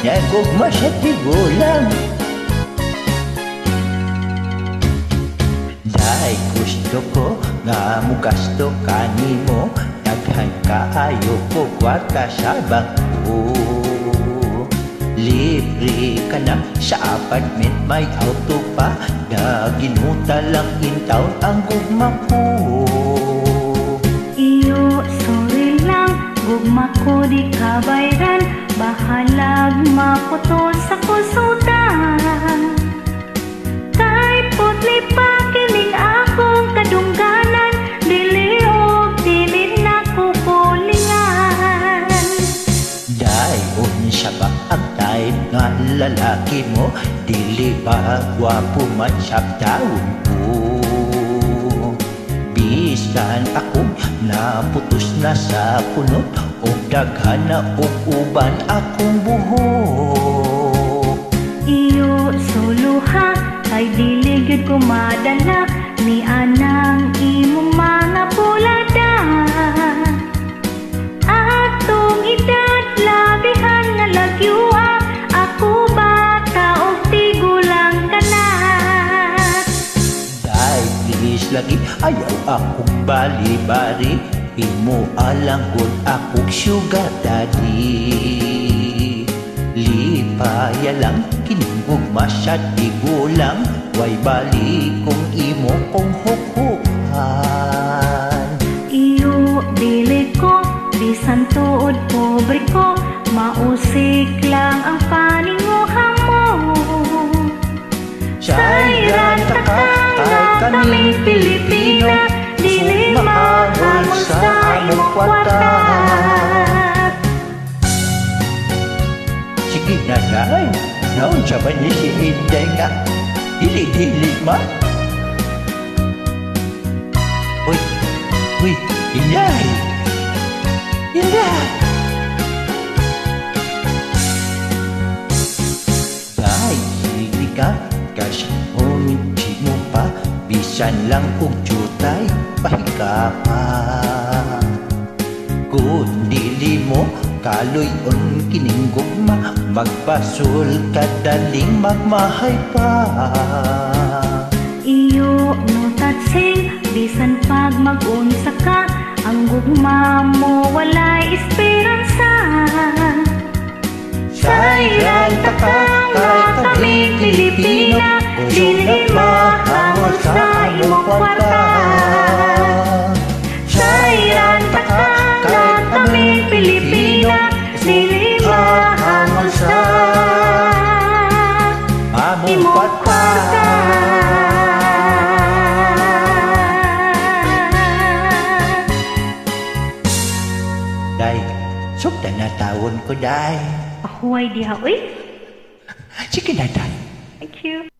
Nagugma sa tigulang. Dahil gusto ko nga mo gasto kanimo, daghan kaayo ko kwarta sa bangko. Libre ka na sa apartment, may auto pa, na ginuta lang intaon ang gugma ko. Iyo, sorry lang, gugma ko di ka bayran, bahalag maputo sa kusutan. Kay putli pa kining akong kadungganan, dili og dili na kukulingan. Dayon siya ba ang type nga lalaki mo, dili ba gwapo man sa taon ko? Bisan akong naputos na sa punot, o daghan na og uban akong buhok. Iyo, suluha, kay dili gyud ko madala, ni anang imong mga bulada. Atong edad labihan nga lagyua, ako bata og tigulang ka na. Dahil please lagi ayaw akong bali-bari, imo alang gud akong sugar daddy. Lipaya lang kining gugma sa tigulang, way bali kung imo kong hukuhan. Iyo, dili ko, bisan tuod pobre ko, mausik lang ang paninguhan mo. Sayran ta ka, kay kaming Pilipina, dili mahal sa among kwarta. Sige na day, naon siya ba niya si Inday nga? Dili-dili man. Uy, uy, Inday! Inday! Day, sige ka, kasi huminti mo pa, bisan lang kung jutay, pahiga pa. Kung dili mo, kaloy-on kining gugma, magpasul ka daling magmahay pa. Iyo, no tatsing, bisan pag mag-unsa ka, ang gugma mo walay esperansa. Sayran ta ka, kay kaming Pilipina, dili mahangol sa imong kwarta. Sayran ta ka, kay kaming Pilipina, dili mahangol sa among imong kwarta. Day, sukta na taon ko, day. Ahuay diha, uy. Sige na, day. Thank you.